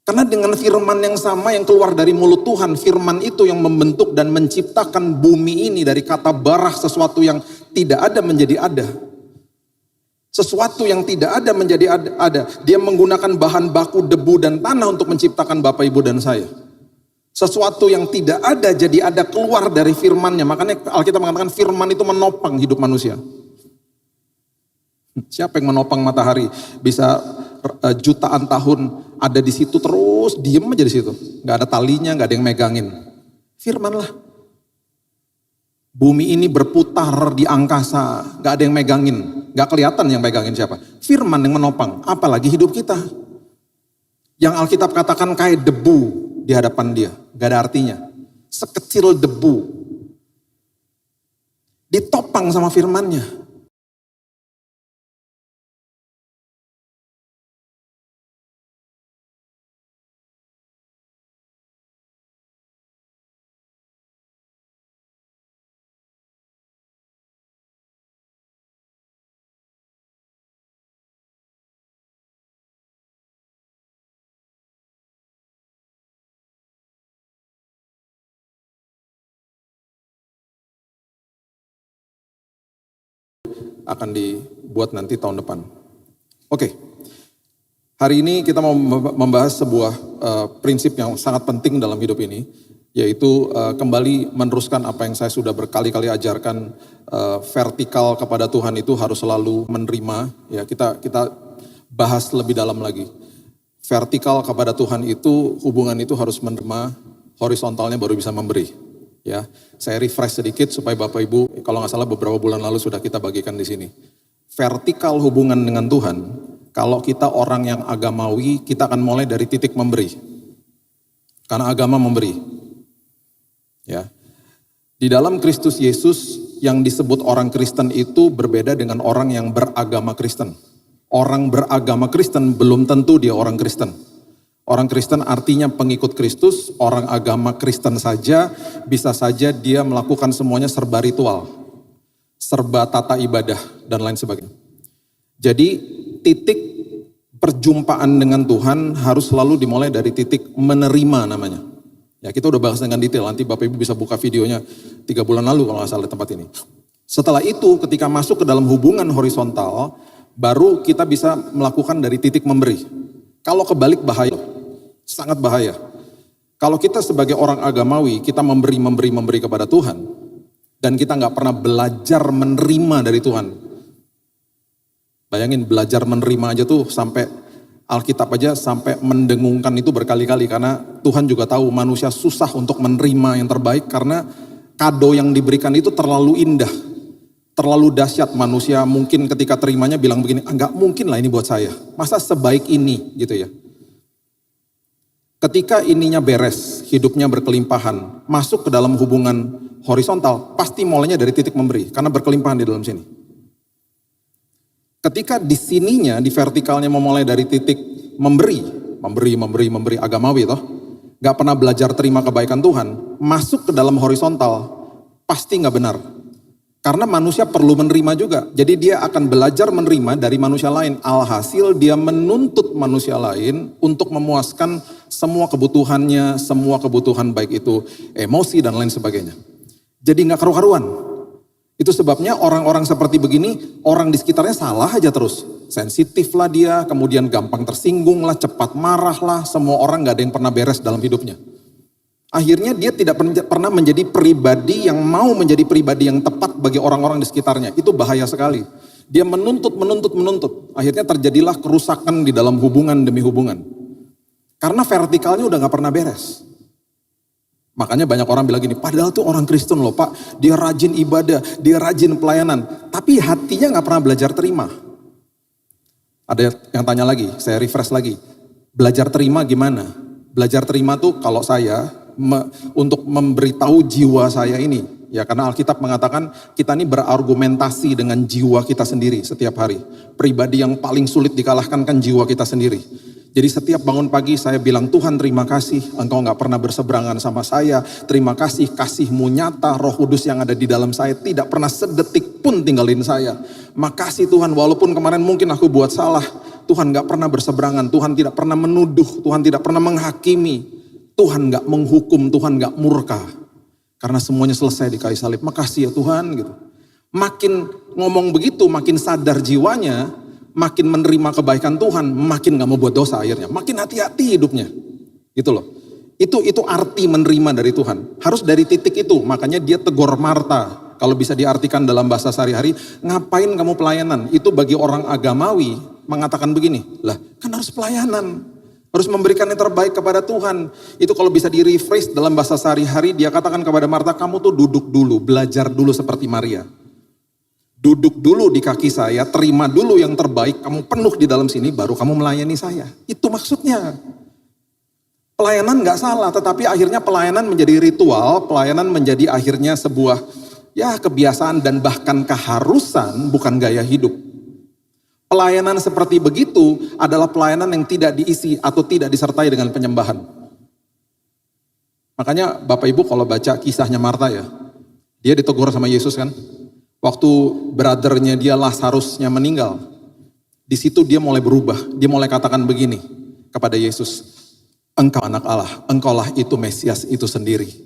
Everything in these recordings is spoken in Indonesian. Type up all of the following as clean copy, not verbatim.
Karena dengan firman yang sama yang keluar dari mulut Tuhan, firman itu yang membentuk dan menciptakan bumi ini dari kata barah, sesuatu yang tidak ada menjadi ada. Sesuatu yang tidak ada menjadi ada. Dia menggunakan bahan baku debu dan tanah untuk menciptakan Bapak, Ibu, dan saya. Sesuatu yang tidak ada jadi ada keluar dari firman-Nya. Makanya Alkitab mengatakan firman itu menopang hidup manusia. Siapa yang menopang matahari bisa jutaan tahun ada di situ terus diem aja di situ, nggak ada talinya, nggak ada yang megangin. Firman lah. Bumi ini berputar di angkasa, nggak ada yang megangin, nggak kelihatan yang megangin siapa. Firman yang menopang, apalagi hidup kita. Yang Alkitab katakan kayak debu di hadapan Dia, nggak ada artinya. Sekecil debu, ditopang sama firman-Nya. Akan dibuat nanti tahun depan. Oke, hari ini kita mau membahas sebuah prinsip yang sangat penting dalam hidup ini, yaitu kembali meneruskan apa yang saya sudah berkali-kali ajarkan. Vertikal kepada Tuhan itu harus selalu menerima. Ya, kita bahas lebih dalam lagi. Vertikal kepada Tuhan itu hubungan itu harus menerima, horizontalnya baru bisa memberi. Ya, saya refresh sedikit supaya Bapak Ibu, kalau nggak salah beberapa bulan lalu sudah kita bagikan di sini. Vertikal hubungan dengan Tuhan, kalau kita orang yang agamawi, kita akan mulai dari titik memberi. Karena agama memberi. Ya. Di dalam Kristus Yesus yang disebut orang Kristen itu berbeda dengan orang yang beragama Kristen. Orang beragama Kristen belum tentu dia orang Kristen. Orang Kristen artinya pengikut Kristus, orang agama Kristen saja bisa saja dia melakukan semuanya serba ritual, serba tata ibadah dan lain sebagainya. Jadi titik perjumpaan dengan Tuhan harus selalu dimulai dari titik menerima namanya. Ya, kita udah bahas dengan detail, nanti Bapak Ibu bisa buka videonya 3 bulan lalu kalau nggak salah di tempat ini. Setelah itu ketika masuk ke dalam hubungan horizontal, baru kita bisa melakukan dari titik memberi. Kalau kebalik bahaya. Sangat bahaya. Kalau kita sebagai orang agamawi, kita memberi kepada Tuhan, dan kita nggak pernah belajar menerima dari Tuhan. Bayangin belajar menerima aja tuh sampai Alkitab aja sampai mendengungkan itu berkali-kali, karena Tuhan juga tahu manusia susah untuk menerima yang terbaik karena kado yang diberikan itu terlalu indah, terlalu dahsyat. Manusia mungkin ketika terimanya bilang begini, nggak mungkin lah ini buat saya, masa sebaik ini gitu ya. Ketika ininya beres, hidupnya berkelimpahan, masuk ke dalam hubungan horizontal, pasti mulainya dari titik memberi, karena berkelimpahan di dalam sini. Ketika di sininya, di vertikalnya memulai dari titik memberi agamawi toh, gak pernah belajar terima kebaikan Tuhan, masuk ke dalam horizontal, pasti gak benar. Karena manusia perlu menerima juga. Jadi dia akan belajar menerima dari manusia lain. Alhasil dia menuntut manusia lain untuk memuaskan semua kebutuhannya, semua kebutuhan baik itu emosi dan lain sebagainya. Jadi gak karu-karuan. Itu sebabnya orang-orang seperti begini, orang di sekitarnya salah aja terus. Sensitif lah dia, kemudian gampang tersinggung lah, cepat marah lah. Semua orang gak ada yang pernah beres dalam hidupnya. Akhirnya dia tidak pernah menjadi pribadi yang mau menjadi pribadi yang tepat bagi orang-orang di sekitarnya. Itu bahaya sekali. Dia menuntut. Akhirnya terjadilah kerusakan di dalam hubungan demi hubungan. Karena vertikalnya udah gak pernah beres. Makanya banyak orang bilang gini, padahal tuh orang Kristen loh Pak, dia rajin ibadah, dia rajin pelayanan. Tapi hatinya gak pernah belajar terima. Ada yang tanya lagi, saya refresh lagi. Belajar terima gimana? Belajar terima tuh kalau saya untuk memberitahu jiwa saya ini. Ya, karena Alkitab mengatakan kita ini berargumentasi dengan jiwa kita sendiri setiap hari. Pribadi yang paling sulit dikalahkan kan jiwa kita sendiri. Jadi setiap bangun pagi saya bilang, Tuhan terima kasih Engkau gak pernah berseberangan sama saya. Terima kasih, kasih-Mu nyata, Roh Kudus yang ada di dalam saya tidak pernah sedetik pun tinggalin saya. Makasih Tuhan, walaupun kemarin mungkin aku buat salah, Tuhan gak pernah berseberangan, Tuhan tidak pernah menuduh, Tuhan tidak pernah menghakimi, Tuhan gak menghukum, Tuhan gak murka. Karena semuanya selesai di kayu salib. Makasih ya Tuhan gitu. Makin ngomong begitu, makin sadar jiwanya, makin menerima kebaikan Tuhan, makin gak mau buat dosa akhirnya. Makin hati-hati hidupnya. Gitu loh. Itu arti menerima dari Tuhan. Harus dari titik itu, makanya dia tegur Marta. Kalau bisa diartikan dalam bahasa sehari-hari, ngapain kamu pelayanan? Itu bagi orang agamawi mengatakan begini, lah kan harus pelayanan. Harus memberikan yang terbaik kepada Tuhan. Itu kalau bisa di-rephrase dalam bahasa sehari-hari, dia katakan kepada Marta, kamu tuh duduk dulu, belajar dulu seperti Maria. Duduk dulu di kaki saya, terima dulu yang terbaik, kamu penuh di dalam sini, baru kamu melayani saya. Itu maksudnya. Pelayanan gak salah, tetapi akhirnya pelayanan menjadi ritual, pelayanan menjadi akhirnya sebuah kebiasaan dan bahkan keharusan, bukan gaya hidup. Pelayanan seperti begitu adalah pelayanan yang tidak diisi atau tidak disertai dengan penyembahan. Makanya Bapak Ibu kalau baca kisahnya Marta ya, dia ditegur sama Yesus kan. Waktu brothernya dia Lazarusnya meninggal, di situ dia mulai berubah, dia mulai katakan begini kepada Yesus, engkau anak Allah, engkaulah itu Mesias itu sendiri.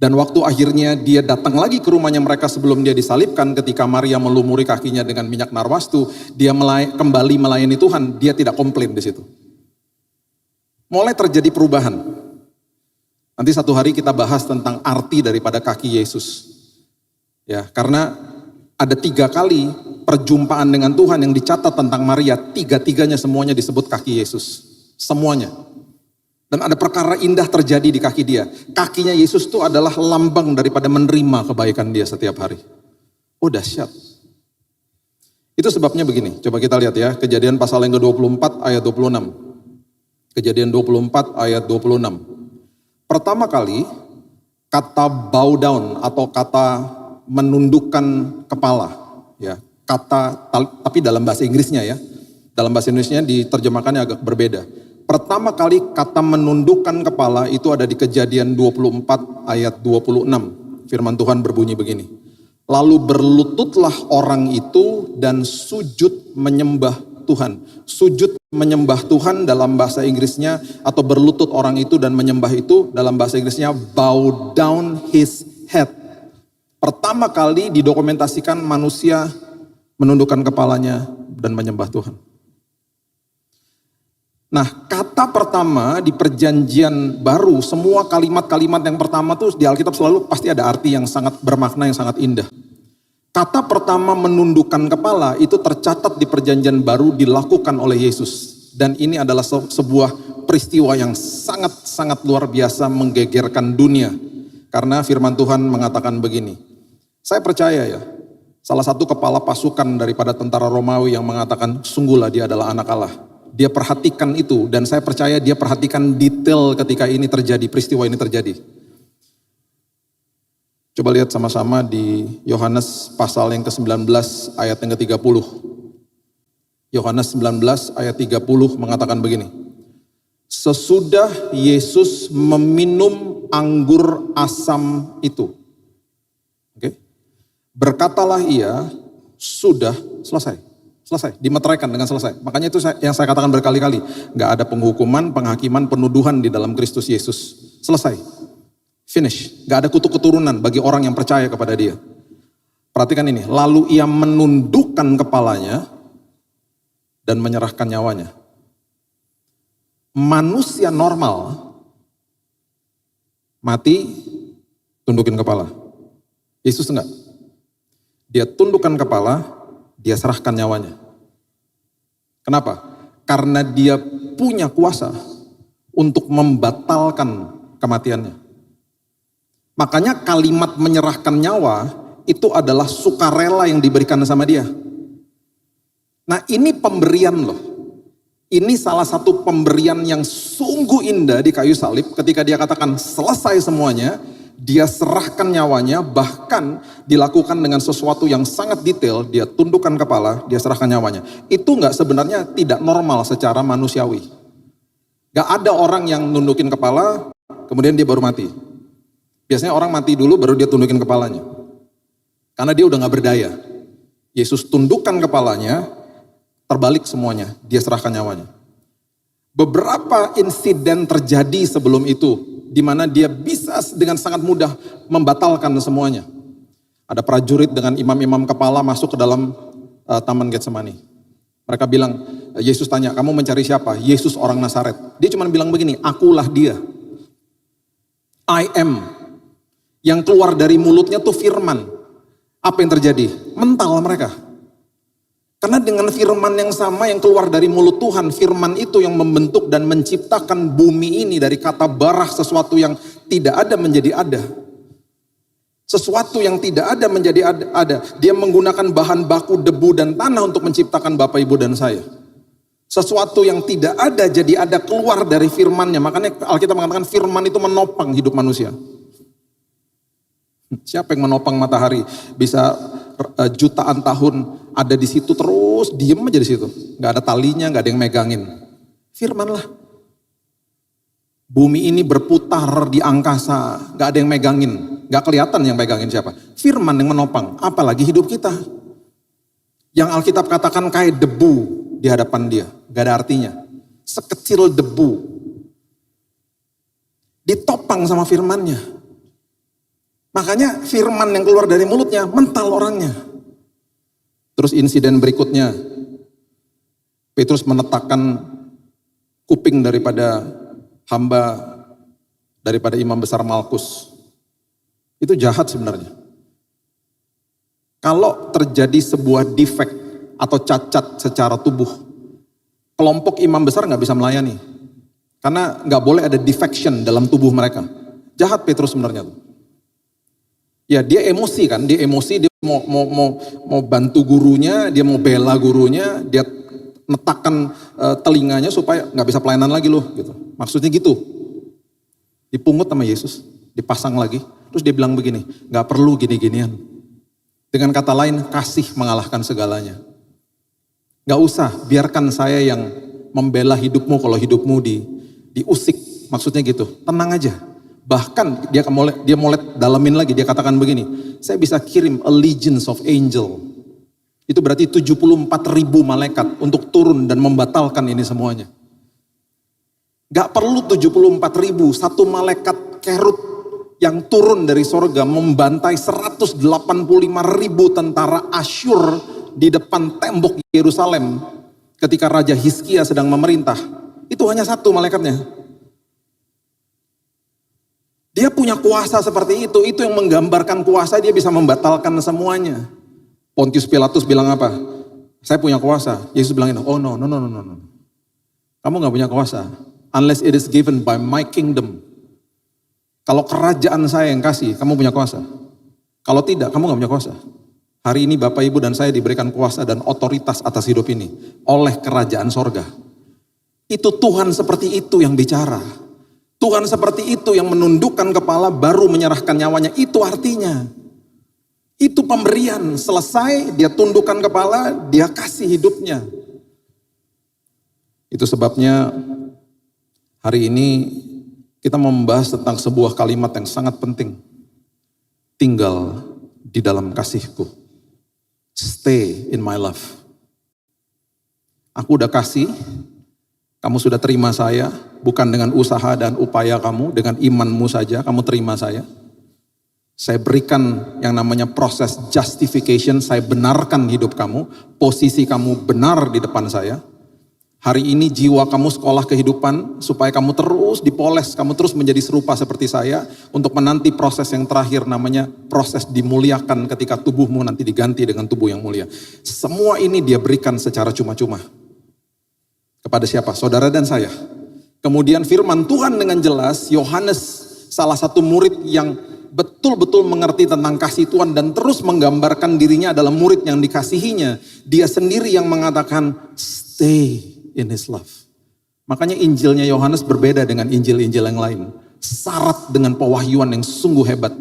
Dan waktu akhirnya dia datang lagi ke rumahnya mereka sebelum dia disalibkan, ketika Maria melumuri kakinya dengan minyak narwastu, dia kembali melayani Tuhan, dia tidak komplain di situ. Mulai terjadi perubahan. Nanti satu hari kita bahas tentang arti daripada kaki Yesus. Ya, karena ada 3 kali perjumpaan dengan Tuhan yang dicatat tentang Maria, 3-tiganya semuanya disebut kaki Yesus. Semuanya. Dan ada perkara indah terjadi di kaki dia. Kakinya Yesus itu adalah lambang daripada menerima kebaikan dia setiap hari. Oh dahsyat. Itu sebabnya begini, coba kita lihat ya. Kejadian pasal yang ke-24 ayat 26. Kejadian 24 ayat 26. Pertama kali kata bow down atau kata menundukkan kepala. Ya, tapi dalam bahasa Inggrisnya ya. Dalam bahasa Indonesia diterjemahkannya agak berbeda. Pertama kali kata menundukkan kepala itu ada di Kejadian 24 ayat 26. Firman Tuhan berbunyi begini. Lalu berlututlah orang itu dan sujud menyembah Tuhan. Sujud menyembah Tuhan dalam bahasa Inggrisnya atau berlutut orang itu dan menyembah itu dalam bahasa Inggrisnya bow down his head. Pertama kali didokumentasikan manusia menundukkan kepalanya dan menyembah Tuhan. Nah, kata pertama di perjanjian baru, semua kalimat-kalimat yang pertama tuh di Alkitab selalu pasti ada arti yang sangat bermakna, yang sangat indah. Kata pertama menundukkan kepala itu tercatat di perjanjian baru dilakukan oleh Yesus. Dan ini adalah sebuah peristiwa yang sangat-sangat luar biasa menggegerkan dunia. Karena firman Tuhan mengatakan begini, saya percaya ya, salah satu kepala pasukan daripada tentara Romawi yang mengatakan, sungguhlah dia adalah anak Allah. Dia perhatikan itu dan saya percaya dia perhatikan detail ketika ini terjadi, peristiwa ini terjadi. Coba lihat sama-sama di Yohanes pasal yang ke-19 ayat yang ke-30. Yohanes 19 ayat 30 mengatakan begini. Sesudah Yesus meminum anggur asam itu. Oke. Berkatalah ia, sudah selesai. Selesai, dimeteraikan dengan selesai. Makanya itu yang saya katakan berkali-kali. Gak ada penghukuman, penghakiman, penuduhan di dalam Kristus Yesus. Selesai. Finish. Gak ada kutuk keturunan bagi orang yang percaya kepada dia. Perhatikan ini. Lalu ia menundukkan kepalanya dan menyerahkan nyawanya. Manusia normal mati, tundukin kepala. Yesus enggak. Dia tundukkan kepala, dia serahkan nyawanya. Kenapa? Karena dia punya kuasa untuk membatalkan kematiannya. Makanya kalimat menyerahkan nyawa itu adalah sukarela yang diberikan sama dia. Nah ini pemberian loh. Ini salah satu pemberian yang sungguh indah di kayu salib ketika dia katakan selesai semuanya. Dia serahkan nyawanya, bahkan dilakukan dengan sesuatu yang sangat detail. Dia tundukkan kepala, dia serahkan nyawanya. Itu enggak sebenarnya tidak normal secara manusiawi. Gak ada orang yang nundukin kepala, kemudian dia baru mati. Biasanya orang mati dulu baru dia tundukin kepalanya. Karena dia udah gak berdaya. Yesus tundukkan kepalanya, Terbalik semuanya, dia serahkan nyawanya. Beberapa insiden terjadi sebelum itu, di mana dia bisa dengan sangat mudah membatalkan semuanya. Ada prajurit dengan imam-imam kepala masuk ke dalam Taman Getsemani. Mereka bilang, Yesus tanya, kamu mencari siapa? Yesus orang Nazaret. Dia cuma bilang begini, akulah dia. I am. Yang keluar dari mulutnya tuh firman. Apa yang terjadi? Mental mereka. Karena dengan firman yang sama yang keluar dari mulut Tuhan, firman itu yang membentuk dan menciptakan bumi ini dari kata barah, sesuatu yang tidak ada menjadi ada. Sesuatu yang tidak ada menjadi ada. Dia menggunakan bahan baku debu dan tanah untuk menciptakan Bapak, Ibu, dan saya. Sesuatu yang tidak ada jadi ada keluar dari firmannya. Makanya Alkitab mengatakan firman itu menopang hidup manusia. Siapa yang menopang matahari? Bisa jutaan tahun ada di situ terus diem aja di situ. Gak ada talinya, gak ada yang megangin. Firman lah. Bumi ini berputar di angkasa, gak ada yang megangin. Gak kelihatan yang megangin siapa. Firman yang menopang, apalagi hidup kita. Yang Alkitab katakan kayak debu di hadapan dia. Gak ada artinya. Sekecil debu. Ditopang sama firmannya. Makanya firman yang keluar dari mulutnya mental orangnya. Terus insiden berikutnya, Petrus menetakkan kuping daripada hamba, daripada imam besar Malkus. Itu jahat sebenarnya. Kalau terjadi sebuah defect atau cacat secara tubuh, kelompok imam besar gak bisa melayani. Karena gak boleh ada defection dalam tubuh mereka. Jahat Petrus sebenarnya tuh. Ya dia emosi kan, dia emosi, dia mau bantu gurunya, dia mau bela gurunya, dia netakkan telinganya supaya nggak bisa pelayanan lagi loh, gitu. Maksudnya gitu. Dipungut sama Yesus, dipasang lagi, terus dia bilang begini, nggak perlu gini-ginian. Dengan kata lain, kasih mengalahkan segalanya. Nggak usah, biarkan saya yang membela hidupmu kalau hidupmu diusik, maksudnya gitu. Tenang aja. Bahkan dia mulai dalamin lagi, dia katakan begini, saya bisa kirim a legions of angel. Itu berarti 74.000 malaikat untuk turun dan membatalkan ini semuanya. Gak perlu 74.000, satu malaikat kerub yang turun dari sorga membantai 185.000 tentara Asyur di depan tembok Yerusalem ketika Raja Hizkia sedang memerintah. Itu hanya satu malaikatnya. Dia punya kuasa seperti itu yang menggambarkan kuasa, dia bisa membatalkan semuanya. Pontius Pilatus bilang apa? Saya punya kuasa. Yesus bilang, oh no. Kamu gak punya kuasa. Unless it is given by my kingdom. Kalau kerajaan saya yang kasih, kamu punya kuasa. Kalau tidak, kamu gak punya kuasa. Hari ini Bapak, Ibu, dan saya diberikan kuasa dan otoritas atas hidup ini. Oleh kerajaan sorga. Itu Tuhan seperti itu yang bicara. Tuhan seperti itu yang menundukkan kepala baru menyerahkan nyawanya. Itu artinya. Itu pemberian. Selesai dia tundukkan kepala, dia kasih hidupnya. Itu sebabnya hari ini kita membahas tentang sebuah kalimat yang sangat penting. Tinggal di dalam kasihku. Stay in my love. Aku udah kasih. Kamu sudah terima saya, bukan dengan usaha dan upaya kamu, dengan imanmu saja kamu terima saya. Saya berikan yang namanya proses justification, saya benarkan hidup kamu, posisi kamu benar di depan saya. Hari ini jiwa kamu sekolah kehidupan, supaya kamu terus dipoles, kamu terus menjadi serupa seperti saya, untuk menanti proses yang terakhir namanya proses dimuliakan ketika tubuhmu nanti diganti dengan tubuh yang mulia. Semua ini dia berikan secara cuma-cuma. Kepada siapa? Saudara dan saya. Kemudian firman Tuhan dengan jelas, Yohanes salah satu murid yang betul-betul mengerti tentang kasih Tuhan dan terus menggambarkan dirinya adalah murid yang dikasihinya. Dia sendiri yang mengatakan stay in his love. Makanya Injilnya Yohanes berbeda dengan Injil-Injil yang lain. Syarat dengan pewahyuan yang sungguh hebat.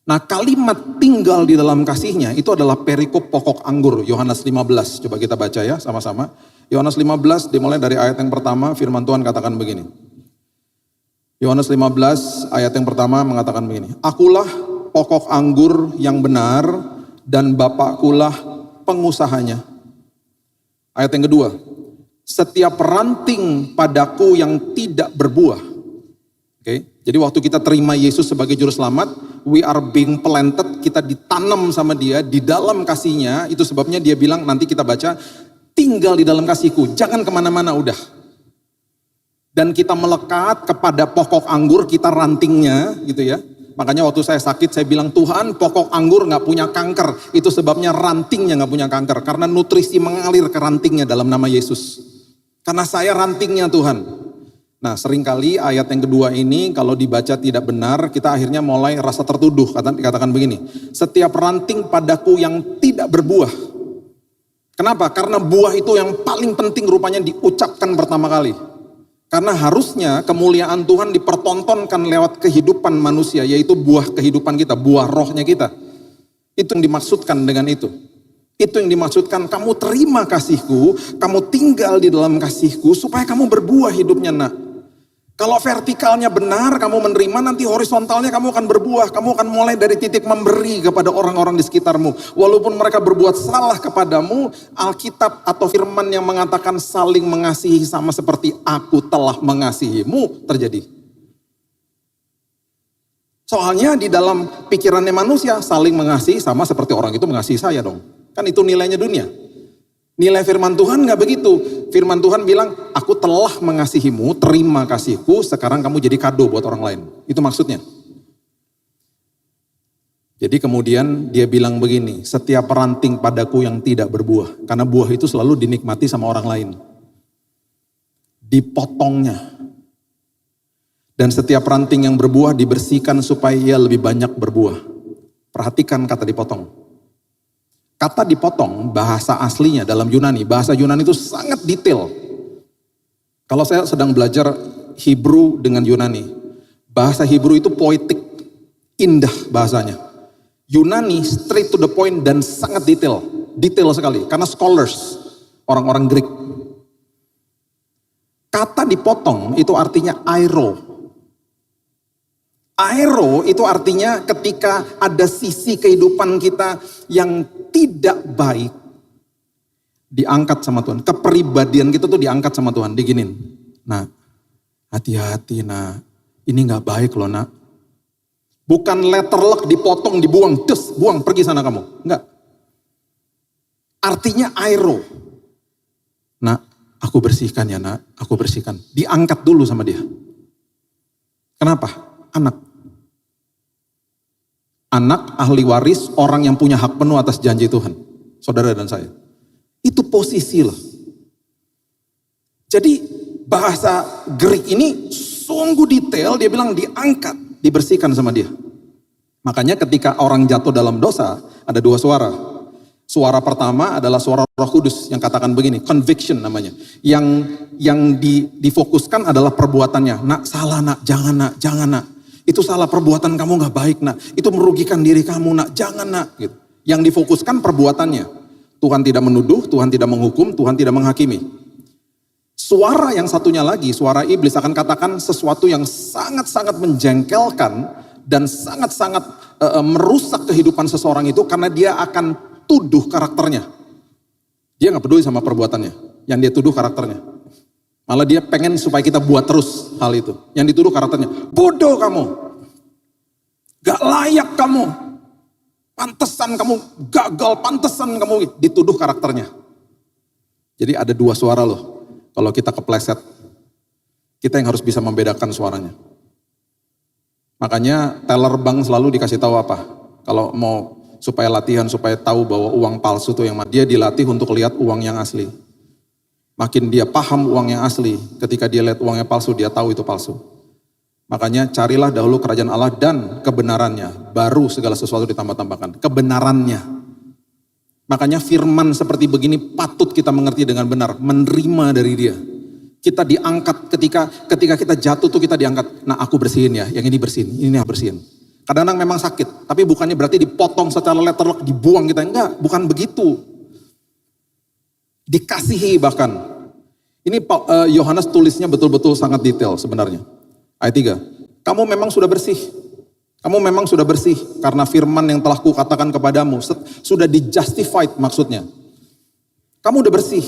Nah kalimat tinggal di dalam kasihnya itu adalah perikop pokok anggur Yohanes 15. Coba kita baca ya sama-sama. Yohanes 15 dimulai dari ayat yang pertama, firman Tuhan katakan begini. Yohanes 15 ayat yang pertama mengatakan begini. Akulah pokok anggur yang benar dan Bapakkulah pengusahanya. Ayat yang kedua, setiap ranting padaku yang tidak berbuah. Oke, jadi waktu kita terima Yesus sebagai juru selamat, we are being planted, kita ditanam sama dia di dalam kasihnya. Itu sebabnya dia bilang, nanti kita baca, tinggal di dalam kasihku, jangan kemana-mana udah. Dan kita melekat kepada pokok anggur, kita rantingnya gitu ya. Makanya waktu saya sakit saya bilang, Tuhan pokok anggur gak punya kanker. Itu sebabnya rantingnya gak punya kanker. Karena nutrisi mengalir ke rantingnya dalam nama Yesus. Karena saya rantingnya Tuhan. Nah seringkali ayat yang kedua ini kalau dibaca tidak benar, kita akhirnya mulai rasa tertuduh. Katakan begini, setiap ranting padaku yang tidak berbuah. Kenapa? Karena buah itu yang paling penting rupanya diucapkan pertama kali. Karena harusnya kemuliaan Tuhan dipertontonkan lewat kehidupan manusia, yaitu buah kehidupan kita, buah rohnya kita. Itu yang dimaksudkan dengan itu. Itu yang dimaksudkan, kamu terima kasihku, kamu tinggal di dalam kasihku, supaya kamu berbuah hidupnya nak. Kalau vertikalnya benar, kamu menerima, nanti horizontalnya kamu akan berbuah. Kamu akan mulai dari titik memberi kepada orang-orang di sekitarmu. Walaupun mereka berbuat salah kepadamu, Alkitab atau firman yang mengatakan saling mengasihi sama seperti aku telah mengasihimu terjadi. Soalnya di dalam pikirannya manusia, saling mengasihi sama seperti orang itu mengasihi saya dong. Kan itu nilainya dunia. Nilai firman Tuhan gak begitu. Firman Tuhan bilang, aku telah mengasihimu, terima kasihku, sekarang kamu jadi kado buat orang lain. Itu maksudnya. Jadi kemudian dia bilang begini, setiap ranting padaku yang tidak berbuah. Karena buah itu selalu dinikmati sama orang lain. Dipotongnya. Dan setiap ranting yang berbuah dibersihkan supaya ia lebih banyak berbuah. Perhatikan kata dipotong. Kata dipotong, bahasa aslinya dalam Yunani, bahasa Yunani itu sangat detail. Kalau saya sedang belajar Hebrew dengan Yunani, bahasa Hebrew itu poetik, indah bahasanya. Yunani straight to the point dan sangat detail, detail sekali, karena scholars, orang-orang Greek. Kata dipotong itu artinya airo. Aero itu artinya ketika ada sisi kehidupan kita yang tidak baik, diangkat sama Tuhan. Kepribadian kita tuh diangkat sama Tuhan, diginin. Nah, hati-hati nak, ini gak baik loh nak. Bukan letterlock dipotong, dibuang, des, buang, pergi sana kamu. Enggak. Artinya aero. Nak, aku bersihkan ya nak, aku bersihkan. Diangkat dulu sama dia. Kenapa? Anak. Anak ahli waris, orang yang punya hak penuh atas janji Tuhan. Saudara dan saya. Itu posisi loh. Jadi bahasa Greek ini sungguh detail, dia bilang diangkat, dibersihkan sama dia. Makanya ketika orang jatuh dalam dosa, ada dua suara. Suara pertama adalah suara Roh Kudus yang katakan begini, conviction namanya. Yang difokuskan adalah perbuatannya. Nak, salah nak, jangan nak, jangan nak. Itu salah, perbuatan kamu gak baik nak. Itu merugikan diri kamu nak, jangan nak. Gitu. Yang difokuskan perbuatannya. Tuhan tidak menuduh, Tuhan tidak menghukum, Tuhan tidak menghakimi. Suara yang satunya lagi, suara iblis akan katakan sesuatu yang sangat-sangat menjengkelkan dan sangat-sangat merusak kehidupan seseorang itu karena dia akan tuduh karakternya. Dia gak peduli sama perbuatannya, yang dia tuduh karakternya. Malah dia pengen supaya kita buat terus hal itu. Yang dituduh karakternya, bodoh kamu, gak layak kamu, pantesan kamu gagal, pantesan kamu, dituduh karakternya. Jadi ada dua suara loh, kalau kita kepleset, kita yang harus bisa membedakan suaranya. Makanya teller bank selalu dikasih tahu apa, kalau mau supaya latihan, supaya tahu bahwa uang palsu itu yang dia dilatih untuk lihat uang yang asli. Makin dia paham uang yang asli, ketika dia lihat uangnya palsu, dia tahu itu palsu. Makanya carilah dahulu kerajaan Allah dan kebenarannya, baru segala sesuatu ditambah-tambahkan. Kebenarannya. Makanya firman seperti begini patut kita mengerti dengan benar, menerima dari dia. Kita diangkat ketika kita jatuh tuh kita diangkat. Nah aku bersihin ya, yang ini bersihin, ini bersihin. Kadang-kadang memang sakit, tapi bukannya berarti dipotong secara letterlock, dibuang kita. Enggak, bukan begitu. Dikasihi bahkan. Ini Yohanes tulisnya betul-betul sangat detail sebenarnya. Ayat 3. Kamu memang sudah bersih. Kamu memang sudah bersih karena firman yang telah kukatakan kepadamu. Sudah di-justified maksudnya. Kamu udah bersih.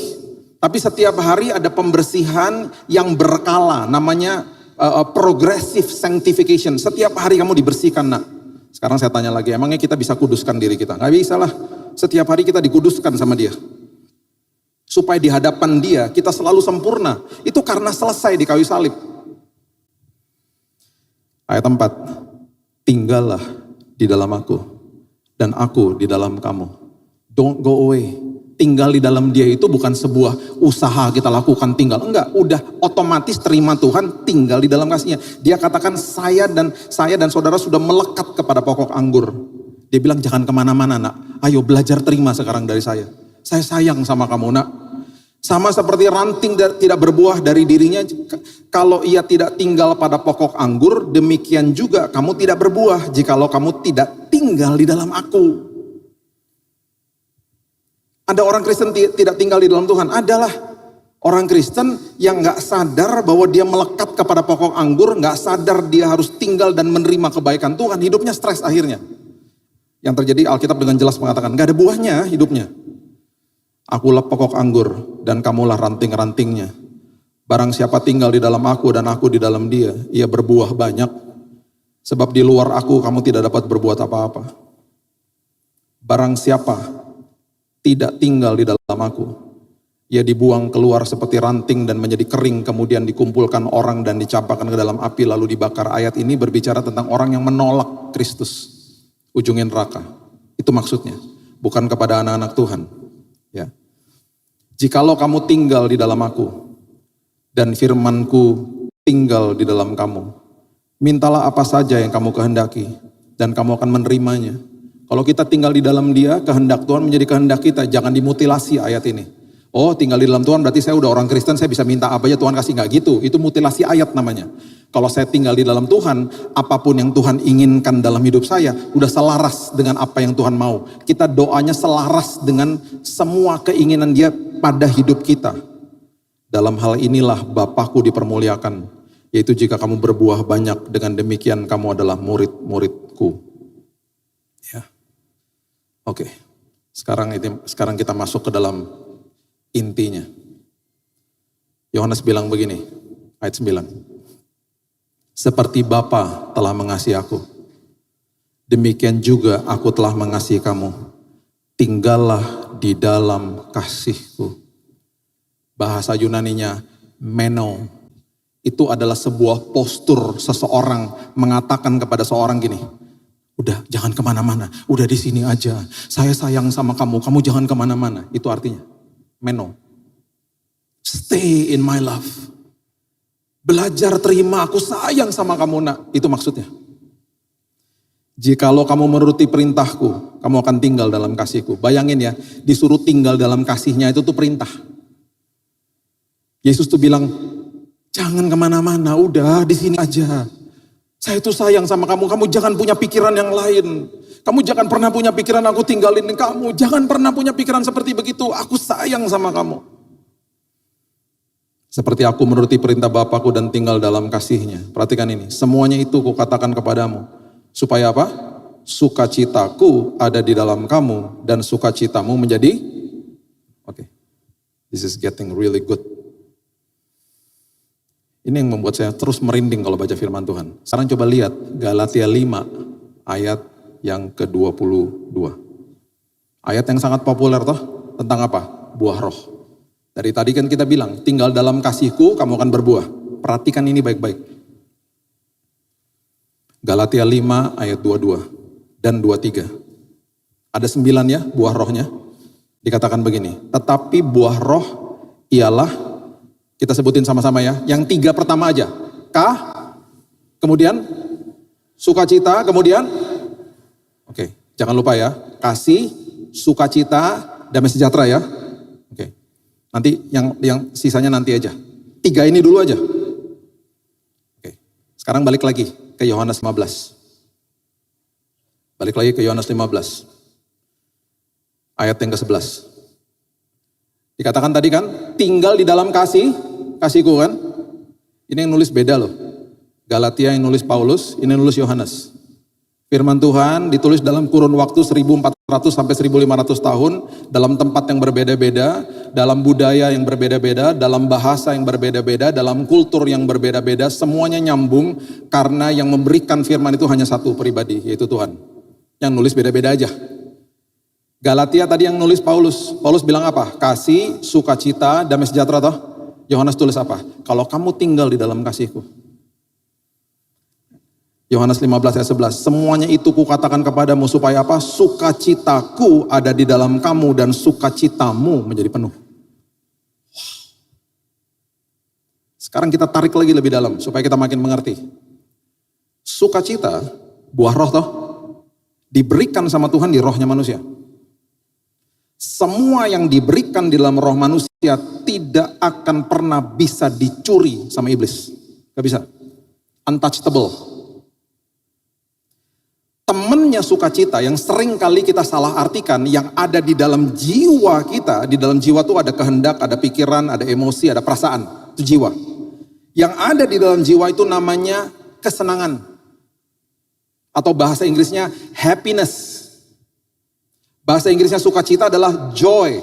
Tapi setiap hari ada pembersihan yang berkala, namanya progressive sanctification. Setiap hari kamu dibersihkan, nak. Sekarang saya tanya lagi, emangnya kita bisa kuduskan diri kita? Nggak bisa lah. Setiap hari kita dikuduskan sama dia. Supaya di hadapan dia kita selalu sempurna. Itu karena selesai di kayu salib. Ayat 4. Tinggallah di dalam aku dan aku di dalam kamu. Don't go away. Tinggal di dalam dia itu bukan sebuah usaha kita lakukan tinggal. Enggak, udah otomatis terima Tuhan, tinggal di dalam kasihnya. Dia katakan saya dan saudara sudah melekat kepada pokok anggur. Dia bilang jangan kemana-mana, nak. Ayo belajar terima sekarang dari saya. Saya sayang sama kamu, nak. Sama seperti ranting tidak berbuah dari dirinya. Kalau ia tidak tinggal pada pokok anggur, demikian juga kamu tidak berbuah jikalau kamu tidak tinggal di dalam aku. Ada orang Kristen tidak tinggal di dalam Tuhan? Adalah orang Kristen yang gak sadar bahwa dia melekat kepada pokok anggur, gak sadar dia harus tinggal dan menerima kebaikan Tuhan. Hidupnya stres akhirnya. Yang terjadi Alkitab dengan jelas mengatakan gak ada buahnya hidupnya. Akulah pokok anggur dan kamulah ranting-rantingnya. Barang siapa tinggal di dalam aku dan aku di dalam dia, ia berbuah banyak. Sebab di luar aku kamu tidak dapat berbuat apa-apa. Barang siapa tidak tinggal di dalam aku, ia dibuang keluar seperti ranting dan menjadi kering, kemudian dikumpulkan orang dan dicampakkan ke dalam api lalu dibakar. Ayat ini berbicara tentang orang yang menolak Kristus, ujungnya neraka. Itu maksudnya, bukan kepada anak-anak Tuhan. Ya. Jikalau kamu tinggal di dalam aku dan firmanku tinggal di dalam kamu, mintalah apa saja yang kamu kehendaki dan kamu akan menerimanya. Kalau kita tinggal di dalam dia, kehendak Tuhan menjadi kehendak kita. Jangan dimutilasi ayat ini. Oh, tinggal di dalam Tuhan berarti saya udah orang Kristen, saya bisa minta apa aja Tuhan kasih. Nggak gitu, itu mutilasi ayat namanya. Kalau saya tinggal di dalam Tuhan, apapun yang Tuhan inginkan dalam hidup saya, udah selaras dengan apa yang Tuhan mau. Kita doanya selaras dengan semua keinginan dia pada hidup kita. Dalam hal inilah Bapakku dipermuliakan, yaitu jika kamu berbuah banyak, dengan demikian kamu adalah murid-muridku. Ya. Oke, sekarang kita masuk ke dalam intinya. Yohanes bilang begini, ayat 9. Seperti Bapa telah mengasihi aku, demikian juga aku telah mengasihi kamu. Tinggallah di dalam kasihku. Bahasa Yunaninya meno. Itu adalah sebuah postur seseorang mengatakan kepada seorang gini, udah jangan kemana-mana, udah di sini aja. Saya sayang sama kamu, kamu jangan kemana-mana. Itu artinya meno. Stay in my love. Belajar terima, aku sayang sama kamu, nak. Itu maksudnya. Jikalau kamu menuruti perintahku, kamu akan tinggal dalam kasihku. Bayangin ya, disuruh tinggal dalam kasihnya itu tuh perintah. Yesus tuh bilang, jangan kemana-mana, udah di sini aja. Saya tuh sayang sama kamu, kamu jangan punya pikiran yang lain. Kamu jangan pernah punya pikiran aku tinggalin kamu. Jangan pernah punya pikiran seperti begitu, aku sayang sama kamu. Seperti aku menuruti perintah Bapakku dan tinggal dalam kasihnya. Perhatikan ini, semuanya itu kukatakan kepadamu. Supaya apa? Sukacitaku ada di dalam kamu dan sukacitamu menjadi, oke. This is getting really good. Ini yang membuat saya terus merinding kalau baca firman Tuhan. Sekarang coba lihat Galatia 5 ayat yang ke-22. Ayat yang sangat populer toh, tentang apa? Buah roh. Dari tadi kan kita bilang, tinggal dalam kasihku kamu akan berbuah. Perhatikan ini baik-baik. Galatia 5 ayat 22 dan 23. Ada 9 ya buah rohnya. Dikatakan begini, tetapi buah roh ialah, kita sebutin sama-sama ya, yang 3 pertama aja. Kemudian sukacita, kemudian, oke, jangan lupa ya, kasih, sukacita, damai sejahtera ya. Oke, nanti yang sisanya nanti aja. 3 ini dulu aja. Oke, sekarang balik lagi ke Yohanes 15. Balik lagi ke Yohanes 15. Ayat yang ke-11. Dikatakan tadi kan, tinggal di dalam kasihku kan. Ini yang nulis beda loh. Galatia yang nulis Paulus, ini yang nulis Yohanes. Firman Tuhan ditulis dalam kurun waktu 1400 sampai 1500 tahun, dalam tempat yang berbeda-beda, dalam budaya yang berbeda-beda, dalam bahasa yang berbeda-beda, dalam kultur yang berbeda-beda, semuanya nyambung karena yang memberikan firman itu hanya satu pribadi, yaitu Tuhan. Yang nulis beda-beda aja. Galatia tadi yang nulis Paulus. Paulus bilang apa? Kasih, sukacita, damai sejahtera toh. Yohanes tulis apa? Kalau kamu tinggal di dalam kasihku. Yohanes 15 ayat 11, semuanya itu kukatakan kepadamu supaya apa? Sukacitaku ada di dalam kamu dan sukacitamu menjadi penuh. Wow. Sekarang kita tarik lagi lebih dalam supaya kita makin mengerti. Sukacita, buah roh toh, diberikan sama Tuhan di rohnya manusia. Semua yang diberikan di dalam roh manusia tidak akan pernah bisa dicuri sama iblis. Gak bisa. Untouchable. Temennya sukacita yang sering kali kita salah artikan, yang ada di dalam jiwa kita, di dalam jiwa itu ada kehendak, ada pikiran, ada emosi, ada perasaan, itu jiwa. Yang ada di dalam jiwa itu namanya kesenangan. Atau bahasa Inggrisnya happiness. Bahasa Inggrisnya sukacita adalah joy.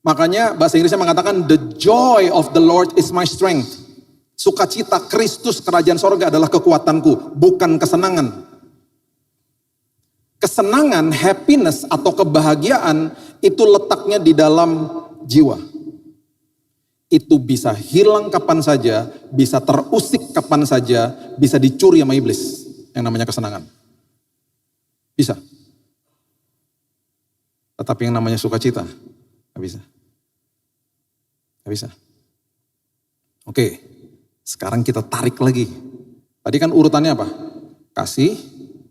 Makanya bahasa Inggrisnya mengatakan the joy of the Lord is my strength. Sukacita Kristus kerajaan sorga adalah kekuatanku, bukan kesenangan. Kesenangan, happiness atau kebahagiaan itu letaknya di dalam jiwa. Itu bisa hilang kapan saja, bisa terusik kapan saja, bisa dicuri sama iblis yang namanya kesenangan. Bisa. Tetapi yang namanya sukacita, gak bisa. Gak bisa. Oke, sekarang kita tarik lagi. Tadi kan urutannya apa? Kasih,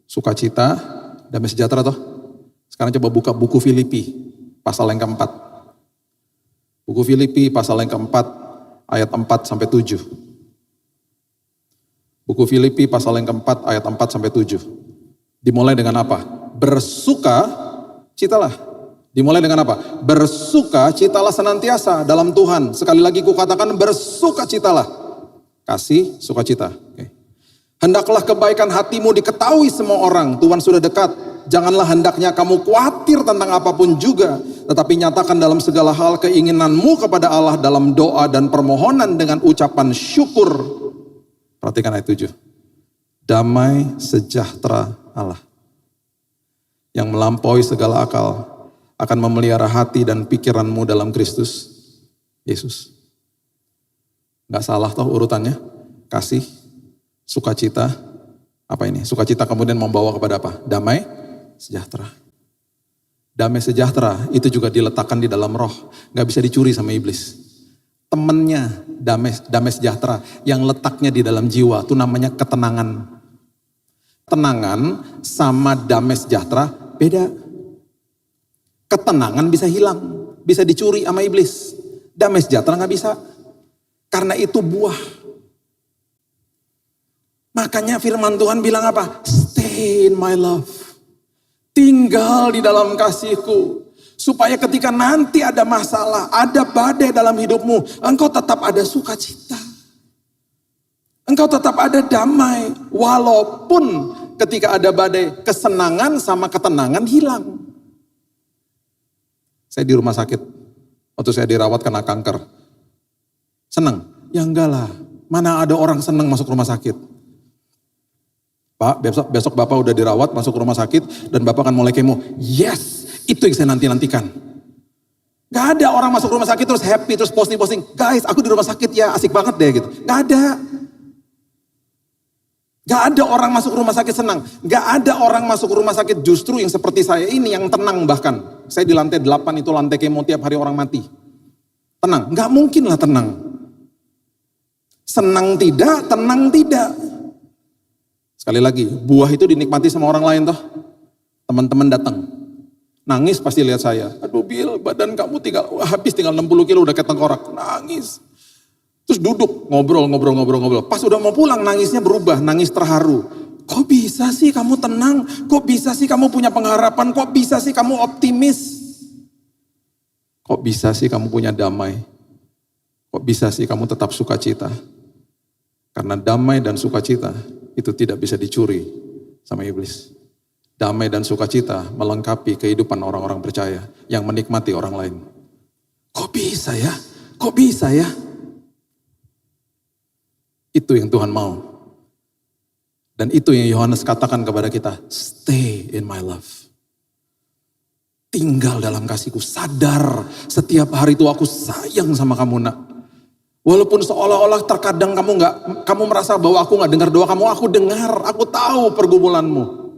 sukacita, damai sejahtera toh. Sekarang coba buka buku Filipi pasal yang keempat. Buku Filipi pasal yang keempat ayat 4 sampai 7. Buku Filipi pasal yang keempat ayat 4 sampai 7. Dimulai dengan apa? Bersuka citalah. Dimulai dengan apa? Bersuka citalah senantiasa dalam Tuhan. Sekali lagi kukatakan bersuka citalah. Kasih, sukacita. Oke. Hendaklah kebaikan hatimu diketahui semua orang. Tuhan sudah dekat. Janganlah hendaknya kamu khawatir tentang apapun juga. Tetapi nyatakan dalam segala hal keinginanmu kepada Allah dalam doa dan permohonan dengan ucapan syukur. Perhatikan ayat 7. Damai sejahtera Allah yang melampaui segala akal akan memelihara hati dan pikiranmu dalam Kristus Yesus. Gak salah toh urutannya. Kasih, sukacita, apa ini? Sukacita kemudian membawa kepada apa? Damai sejahtera. Damai sejahtera itu juga diletakkan di dalam roh. Gak bisa dicuri sama iblis. Temennya damai sejahtera yang letaknya di dalam jiwa itu namanya ketenangan. Tenangan sama damai sejahtera beda. Ketenangan bisa hilang, bisa dicuri sama iblis. Damai sejahtera gak bisa. Karena itu buah. Makanya firman Tuhan bilang apa? Stay in my love. Tinggal di dalam kasihku. Supaya ketika nanti ada masalah, ada badai dalam hidupmu, engkau tetap ada sukacita. Engkau tetap ada damai. Walaupun ketika ada badai, kesenangan sama ketenangan hilang. Saya di rumah sakit, waktu saya dirawat kena kanker. Senang? Ya enggak lah. Mana ada orang senang masuk rumah sakit. Pak, besok Bapak udah dirawat, masuk rumah sakit, dan Bapak akan mulai kemo. Yes, itu yang saya nanti-nantikan. Gak ada orang masuk rumah sakit terus happy, terus posting-posting. Guys, aku di rumah sakit ya, asik banget deh gitu. Gak ada. Gak ada orang masuk rumah sakit senang. Gak ada orang masuk rumah sakit justru yang seperti saya ini, yang tenang bahkan. Saya di lantai 8 itu lantai kemo tiap hari orang mati. Tenang, gak mungkin lah tenang. Senang tidak, tenang tidak. Sekali lagi, buah itu dinikmati sama orang lain toh. Teman-teman datang. Nangis pasti lihat saya. Aduh Bil, badan kamu habis tinggal 60 kilo udah kayak tengkorak. Nangis. Terus duduk, ngobrol. Pas udah mau pulang nangisnya berubah, nangis terharu. Kok bisa sih kamu tenang? Kok bisa sih kamu punya pengharapan? Kok bisa sih kamu optimis? Kok bisa sih kamu punya damai? Kok bisa sih kamu tetap sukacita? Karena damai dan sukacita itu tidak bisa dicuri sama iblis. damai dan sukacita melengkapi kehidupan orang-orang percaya yang menikmati orang lain. Kok bisa ya? Kok bisa ya? Itu yang Tuhan mau. Dan itu yang Yohanes katakan kepada kita, stay in my love. Tinggal dalam kasihku, sadar setiap hari itu aku sayang sama kamu nak. Walaupun seolah-olah terkadang kamu merasa bahwa aku gak dengar doa kamu, aku dengar, aku tahu pergumulanmu.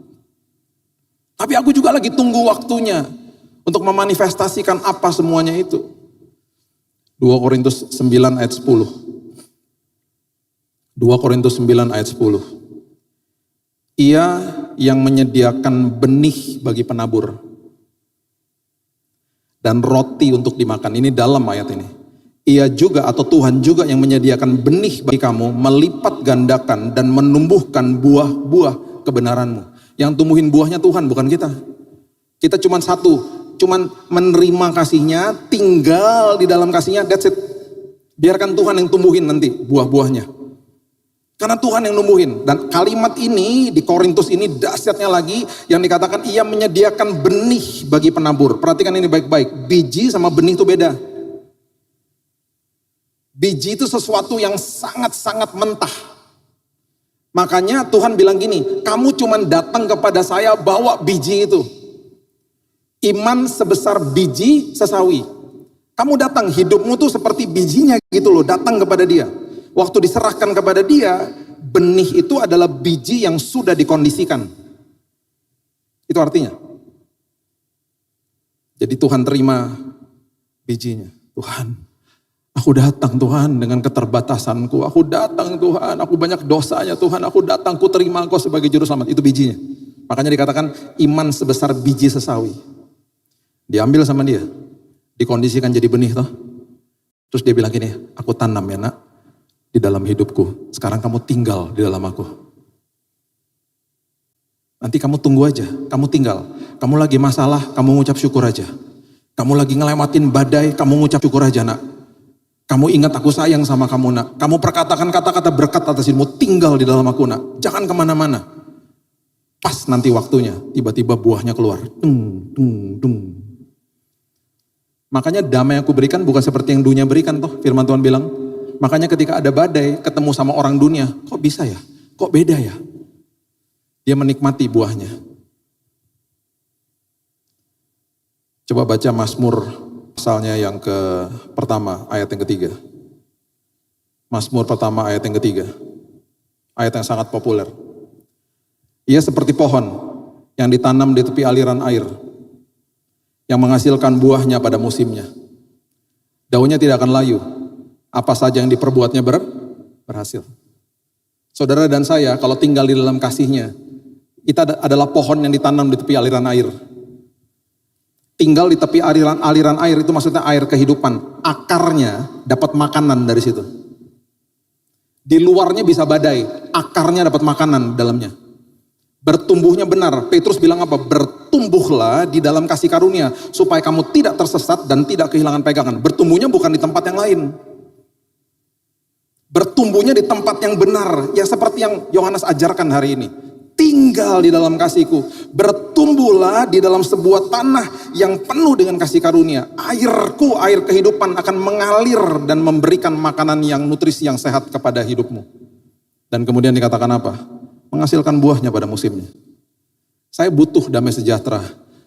Tapi aku juga lagi tunggu waktunya untuk memanifestasikan apa semuanya itu. 2 Korintus 9 ayat 10. 2 Korintus 9 ayat 10. Ia yang menyediakan benih bagi penabur dan roti untuk dimakan. Ini dalam ayat ini. Ia juga atau Tuhan juga yang menyediakan benih bagi kamu, melipat gandakan dan menumbuhkan buah-buah kebenaranmu. Yang tumbuhin buahnya Tuhan, bukan kita. Kita cuman menerima kasihnya, tinggal di dalam kasihnya, that's it. Biarkan Tuhan yang tumbuhin nanti buah-buahnya. Karena Tuhan yang numbuhin. Dan kalimat ini di Korintus ini dahsyatnya lagi yang dikatakan ia menyediakan benih bagi penabur. Perhatikan ini baik-baik. Biji sama benih itu beda. Biji itu sesuatu yang sangat-sangat mentah. Makanya Tuhan bilang gini, kamu cuma datang kepada saya bawa biji itu. Iman sebesar biji sesawi. Kamu datang, hidupmu tuh seperti bijinya gitu loh, datang kepada dia. Waktu diserahkan kepada dia, benih itu adalah biji yang sudah dikondisikan. Itu artinya. Jadi Tuhan terima bijinya. Tuhan, aku datang Tuhan dengan keterbatasanku. Aku datang Tuhan, aku banyak dosanya Tuhan. Aku datang, ku terima Engkau sebagai juru selamat. Itu bijinya. Makanya dikatakan iman sebesar biji sesawi. Diambil sama dia. Dikondisikan jadi benih toh. Terus dia bilang gini, aku tanam ya nak. Di dalam hidupku, sekarang kamu tinggal di dalam aku. Nanti kamu tunggu aja, kamu tinggal. Kamu lagi masalah, kamu ngucap syukur aja. Kamu lagi ngelewatin badai, kamu ngucap syukur aja nak. Kamu ingat aku sayang sama kamu nak. Kamu perkatakan kata-kata berkat atas hidupmu, tinggal di dalam aku nak. Jangan kemana-mana. Pas nanti waktunya, tiba-tiba buahnya keluar. Dung. Makanya damai yang aku berikan bukan seperti yang dunia berikan toh. Firman Tuhan bilang, makanya ketika ada badai, ketemu sama orang dunia, kok bisa ya? Kok beda ya? Dia menikmati buahnya. Coba baca Mazmur pasalnya yang pertama, ayat yang ketiga. Mazmur pertama, ayat yang ketiga. Ayat yang sangat populer. Ia seperti pohon yang ditanam di tepi aliran air, yang menghasilkan buahnya pada musimnya. Daunnya tidak akan layu. Apa saja yang diperbuatnya berhasil. Saudara dan saya kalau tinggal di dalam kasihnya, kita adalah pohon yang ditanam di tepi aliran air. Tinggal di tepi aliran air itu maksudnya air kehidupan. Akarnya dapat makanan dari situ. Di luarnya bisa badai, akarnya dapat makanan dalamnya. Bertumbuhnya benar. Petrus bilang apa? Bertumbuhlah di dalam kasih karunia supaya kamu tidak tersesat dan tidak kehilangan pegangan. Bertumbuhnya bukan di tempat yang lain. Bertumbuhnya di tempat yang benar, ya seperti yang Yohanes ajarkan hari ini. Tinggal di dalam kasihku, bertumbuhlah di dalam sebuah tanah yang penuh dengan kasih karunia. Airku, air kehidupan akan mengalir dan memberikan makanan yang nutrisi yang sehat kepada hidupmu. Dan kemudian dikatakan apa? Menghasilkan buahnya pada musimnya. Saya butuh damai sejahtera,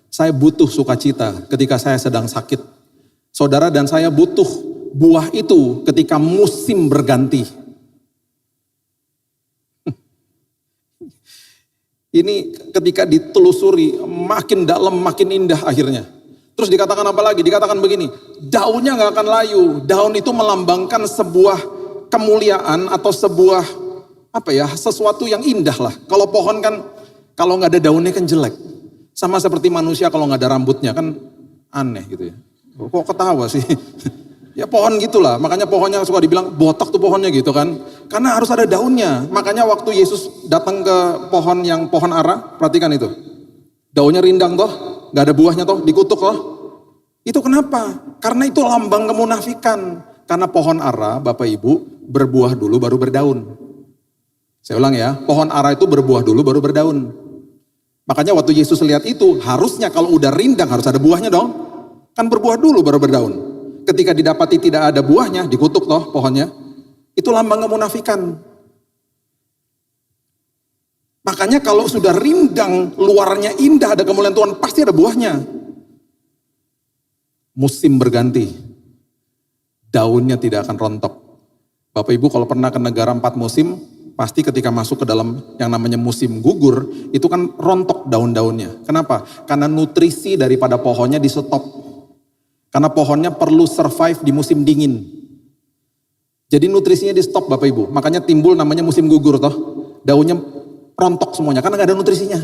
saya butuh sukacita ketika saya sedang sakit. Saudara dan saya butuh buah itu ketika musim berganti. Ini ketika ditelusuri makin dalam makin indah akhirnya. Terus dikatakan apa lagi? Dikatakan begini, daunnya gak akan layu. Daun itu melambangkan sebuah kemuliaan atau sebuah sesuatu yang indah lah. Kalau pohon kan kalau gak ada daunnya kan jelek. Sama seperti manusia kalau gak ada rambutnya kan aneh gitu ya. Kok ketawa sih? Ya pohon gitulah, makanya pohonnya suka dibilang botak tuh pohonnya gitu kan. Karena harus ada daunnya. Makanya waktu Yesus datang ke pohon ara, perhatikan itu. Daunnya rindang toh, gak ada buahnya toh, dikutuk toh. Itu kenapa? Karena itu lambang kemunafikan. Karena pohon ara, Bapak Ibu, berbuah dulu baru berdaun. Saya ulang ya, pohon ara itu berbuah dulu baru berdaun. Makanya waktu Yesus lihat itu, harusnya kalau udah rindang harus ada buahnya dong. Kan berbuah dulu baru berdaun. Ketika didapati tidak ada buahnya, dikutuk toh pohonnya. Itu lambang kemunafikan. Makanya kalau sudah rindang, luarnya indah, ada kemuliaan Tuhan, pasti ada buahnya. Musim berganti, daunnya tidak akan rontok. Bapak Ibu kalau pernah ke negara 4 musim, pasti ketika masuk ke dalam yang namanya musim gugur, itu kan rontok daun-daunnya. Kenapa? Karena nutrisi daripada pohonnya di stop. Karena pohonnya perlu survive di musim dingin. Jadi nutrisinya di stop Bapak Ibu. Makanya timbul namanya musim gugur toh. Daunnya rontok semuanya karena gak ada nutrisinya.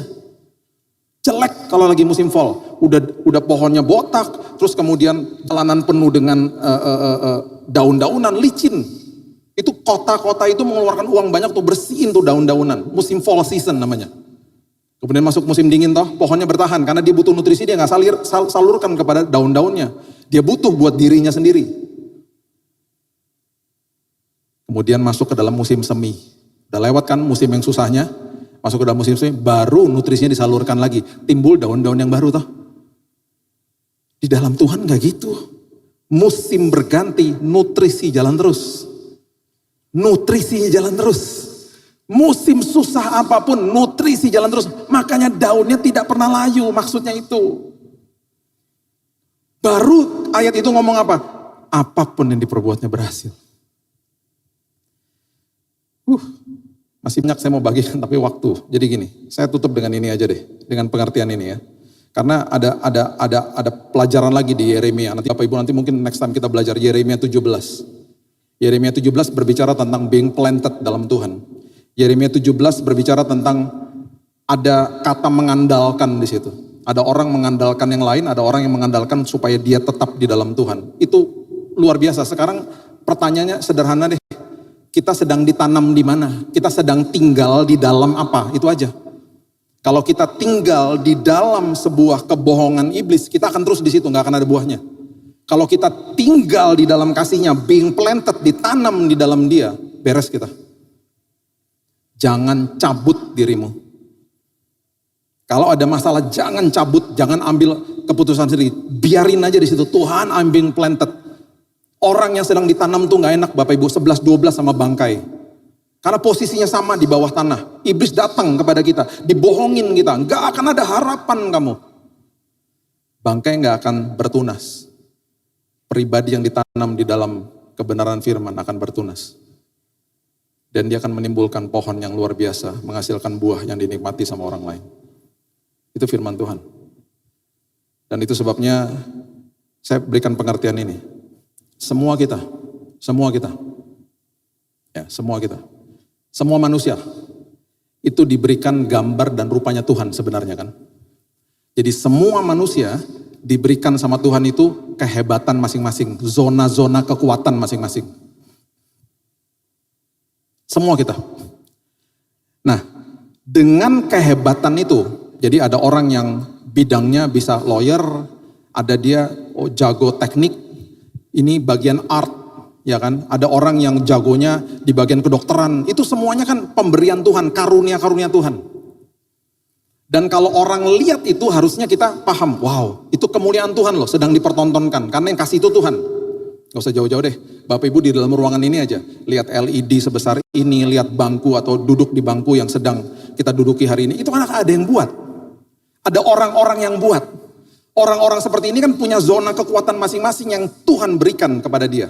Jelek kalau lagi musim fall. Udah pohonnya botak, terus kemudian jalanan penuh dengan daun-daunan, licin. Itu kota-kota itu mengeluarkan uang banyak tuh bersihin tuh daun-daunan. Musim fall season namanya. Kemudian masuk musim dingin toh, pohonnya bertahan karena dia butuh nutrisi, dia gak salurkan kepada daun-daunnya. Dia butuh buat dirinya sendiri. Kemudian masuk ke dalam musim semi. Udah lewat kan musim yang susahnya, masuk ke dalam musim semi, baru nutrisinya disalurkan lagi. Timbul daun-daun yang baru toh. Di dalam Tuhan gak gitu. Musim berganti, nutrisi jalan terus. Nutrisinya jalan terus. Musim susah apapun, nutrisi jalan terus. Makanya daunnya tidak pernah layu, maksudnya itu. Baru ayat itu ngomong apa? Apapun yang diperbuatnya berhasil. Masih banyak saya mau bagikan tapi waktu. Jadi gini, saya tutup dengan ini aja deh, dengan pengertian ini ya. Karena ada pelajaran lagi di Yeremia. Nanti Bapak Ibu nanti mungkin next time kita belajar Yeremia 17. Yeremia 17 berbicara tentang being planted dalam Tuhan. Yeremia 17 berbicara tentang ada kata mengandalkan di situ. Ada orang mengandalkan yang lain, ada orang yang mengandalkan supaya dia tetap di dalam Tuhan. Itu luar biasa. Sekarang pertanyaannya sederhana deh. Kita sedang ditanam di mana? Kita sedang tinggal di dalam apa? Itu aja. Kalau kita tinggal di dalam sebuah kebohongan iblis, kita akan terus di situ, nggak akan ada buahnya. Kalau kita tinggal di dalam kasihnya, being planted, ditanam di dalam dia, beres kita. Jangan cabut dirimu. Kalau ada masalah, jangan cabut, jangan ambil keputusan sendiri. Biarin aja di situ. Tuhan, I'm being planted. Orang yang sedang ditanam tuh gak enak Bapak Ibu, 11-12 sama bangkai. Karena posisinya sama di bawah tanah. Iblis datang kepada kita, dibohongin kita. Gak akan ada harapan kamu. Bangkai gak akan bertunas. Pribadi yang ditanam di dalam kebenaran firman akan bertunas. Dan dia akan menimbulkan pohon yang luar biasa, menghasilkan buah yang dinikmati sama orang lain. Itu firman Tuhan. Dan itu sebabnya saya berikan pengertian ini. Semua kita, ya semua kita, semua manusia itu diberikan gambar dan rupanya Tuhan sebenarnya kan. Jadi semua manusia diberikan sama Tuhan itu kehebatan masing-masing, zona-zona kekuatan masing-masing. Semua kita. Nah, dengan kehebatan itu, jadi ada orang yang bidangnya bisa lawyer, ada dia jago teknik. Ini bagian art, ya kan? Ada orang yang jagonya di bagian kedokteran. Itu semuanya kan pemberian Tuhan, karunia-karunia Tuhan. Dan kalau orang lihat itu harusnya kita paham, wow, itu kemuliaan Tuhan loh, sedang dipertontonkan. Karena yang kasih itu Tuhan. Gak usah jauh-jauh deh. Bapak Ibu di dalam ruangan ini aja, lihat LED sebesar ini, lihat bangku atau duduk di bangku yang sedang kita duduki hari ini. Itu kan ada yang buat. Ada orang-orang yang buat. Orang-orang seperti ini kan punya zona kekuatan masing-masing yang Tuhan berikan kepada dia.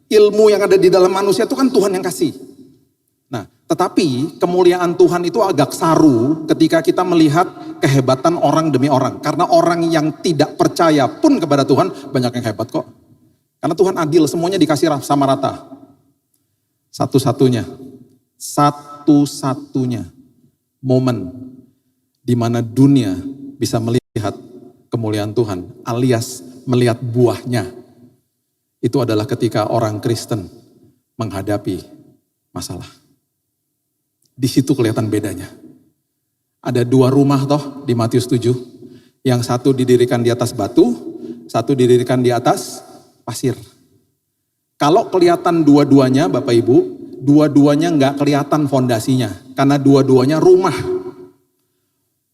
Ilmu yang ada di dalam manusia itu kan Tuhan yang kasih. Nah, tetapi kemuliaan Tuhan itu agak saru ketika kita melihat kehebatan orang demi orang. Karena orang yang tidak percaya pun kepada Tuhan banyak yang hebat kok. Karena Tuhan adil, semuanya dikasih sama rata. Satu-satunya momen di mana dunia bisa melihat kemuliaan Tuhan, alias melihat buahnya. Itu adalah ketika orang Kristen menghadapi masalah. Di situ kelihatan bedanya. Ada 2 rumah toh di Matius 7. Yang satu didirikan di atas batu, satu didirikan di atas pasir. Kalau kelihatan dua-duanya Bapak Ibu, dua-duanya nggak kelihatan fondasinya. Karena dua-duanya rumah.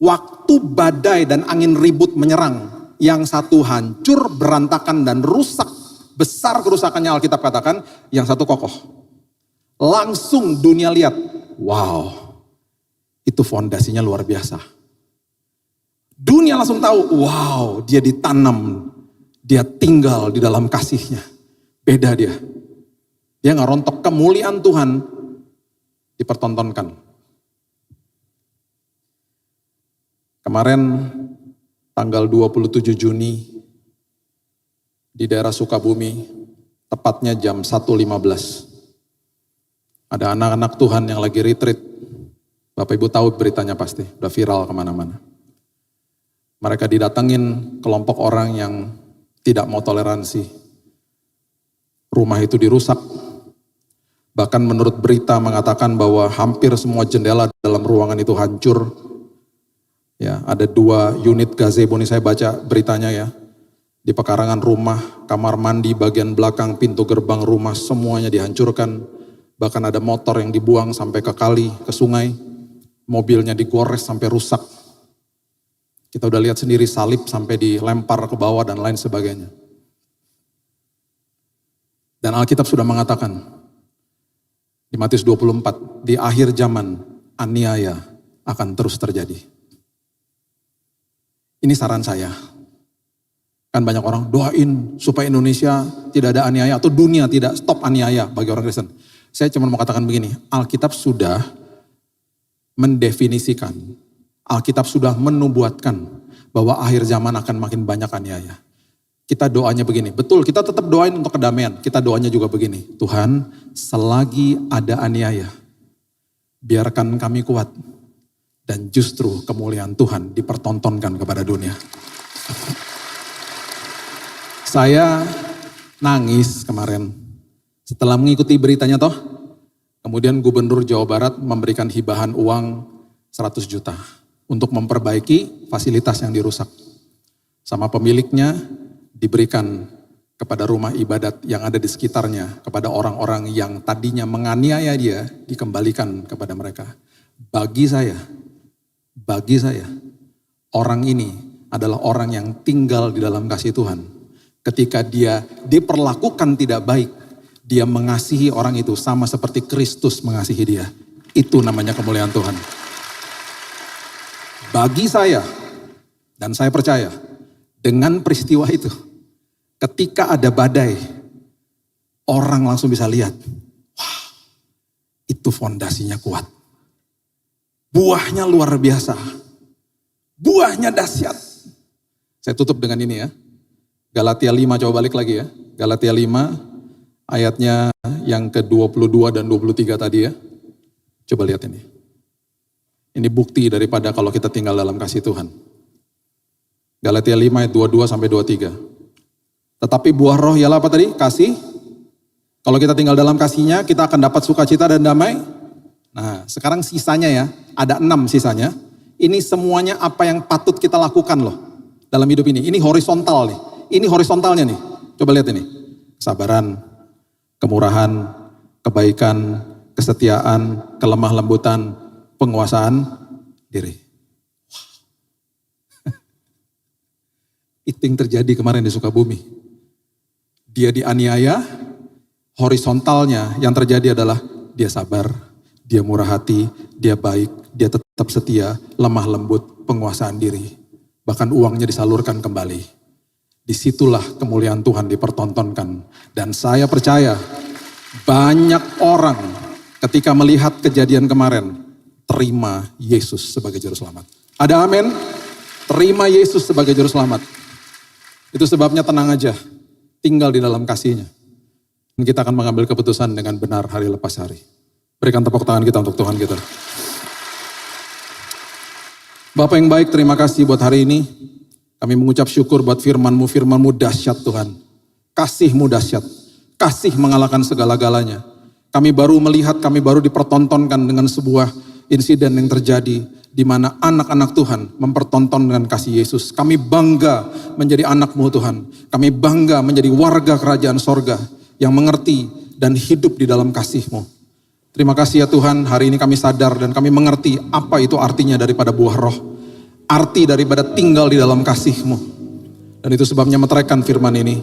Waktu Waktu badai dan angin ribut menyerang, yang satu hancur, berantakan dan rusak. Besar kerusakannya Alkitab katakan, yang satu kokoh. Langsung dunia lihat, wow, itu fondasinya luar biasa. Dunia langsung tahu, wow, dia ditanam, dia tinggal di dalam kasihnya. Beda dia. Dia gak rontok, kemuliaan Tuhan dipertontonkan. Kemarin tanggal 27 Juni di daerah Sukabumi, tepatnya jam 1.15. Ada anak-anak Tuhan yang lagi retreat. Bapak Ibu tahu beritanya pasti, udah viral kemana-mana. Mereka didatengin kelompok orang yang tidak mau toleransi. Rumah itu dirusak. Bahkan menurut berita mengatakan bahwa hampir semua jendela dalam ruangan itu hancur. Ya, ada 2 unit gazebo nih, saya baca beritanya ya. Di pekarangan rumah, kamar mandi, bagian belakang, pintu gerbang rumah semuanya dihancurkan. Bahkan ada motor yang dibuang sampai ke kali, ke sungai. Mobilnya digores sampai rusak. Kita udah lihat sendiri salib sampai dilempar ke bawah dan lain sebagainya. Dan Alkitab sudah mengatakan di Matius 24, di akhir zaman aniaya akan terus terjadi. Ini saran saya. Kan banyak orang doain supaya Indonesia tidak ada aniaya atau dunia tidak stop aniaya bagi orang Kristen. Saya cuma mau katakan begini, Alkitab sudah mendefinisikan, Alkitab sudah menubuatkan bahwa akhir zaman akan makin banyak aniaya. Kita doanya begini, betul kita tetap doain untuk kedamaian, kita doanya juga begini, Tuhan selagi ada aniaya, biarkan kami kuat dan justru kemuliaan Tuhan dipertontonkan kepada dunia. Saya nangis kemarin setelah mengikuti beritanya toh, kemudian Gubernur Jawa Barat memberikan hibahan uang 100 juta untuk memperbaiki fasilitas yang dirusak. Sama pemiliknya diberikan kepada rumah ibadat yang ada di sekitarnya, kepada orang-orang yang tadinya menganiaya dia, dikembalikan kepada mereka. Bagi saya, orang ini adalah orang yang tinggal di dalam kasih Tuhan. Ketika dia diperlakukan tidak baik, dia mengasihi orang itu sama seperti Kristus mengasihi dia. Itu namanya kemuliaan Tuhan. Bagi saya, dan saya percaya, dengan peristiwa itu, ketika ada badai, orang langsung bisa lihat, wah, itu fondasinya kuat. Buahnya luar biasa. Buahnya dahsyat. Saya tutup dengan ini ya. Galatia 5, coba balik lagi ya. Galatia 5, ayatnya yang ke-22 dan 23 tadi ya. Coba lihat ini. Ini bukti daripada kalau kita tinggal dalam kasih Tuhan. Galatia 5 ayat 22 sampai 23. Tetapi buah roh ialah apa tadi? Kasih. Kalau kita tinggal dalam kasihnya, kita akan dapat sukacita dan damai. Nah, sekarang sisanya ya, ada 6 sisanya. Ini semuanya apa yang patut kita lakukan loh dalam hidup ini. Ini horizontal nih. Ini horizontalnya nih. Coba lihat ini. Kesabaran, kemurahan, kebaikan, kesetiaan, kelemah lembutan, penguasaan diri. Itu yang terjadi kemarin di Sukabumi. Dia dianiaya, horizontalnya yang terjadi adalah dia sabar, dia murah hati, dia baik, dia tetap setia, lemah lembut, penguasaan diri. Bahkan uangnya disalurkan kembali. Disitulah kemuliaan Tuhan dipertontonkan. Dan saya percaya banyak orang ketika melihat kejadian kemarin, terima Yesus sebagai juru selamat. Ada amin? Terima Yesus sebagai juru selamat. Itu sebabnya tenang aja, tinggal di dalam kasih-Nya. Dan kita akan mengambil keputusan dengan benar hari lepas hari. Berikan tepuk tangan kita untuk Tuhan kita. Bapak yang baik, terima kasih buat hari ini. Kami mengucap syukur buat firman-Mu, firman-Mu dahsyat Tuhan. Kasih-Mu dahsyat, kasih mengalahkan segala-galanya. Kami baru melihat, kami baru dipertontonkan dengan sebuah insiden yang terjadi di mana anak-anak Tuhan mempertontonkan kasih Yesus. Kami bangga menjadi anak-Mu Tuhan. Kami bangga menjadi warga kerajaan sorga yang mengerti dan hidup di dalam kasih-Mu. Terima kasih ya Tuhan, hari ini kami sadar dan kami mengerti apa itu artinya daripada buah roh. arti daripada tinggal di dalam kasih-Mu. Dan itu sebabnya meteraikan firman ini,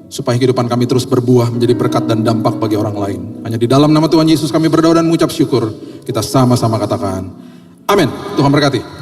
supaya kehidupan kami terus berbuah menjadi berkat dan dampak bagi orang lain. Hanya di dalam nama Tuhan Yesus kami berdoa dan mengucap syukur. Kita sama-sama katakan, amin. Tuhan berkati.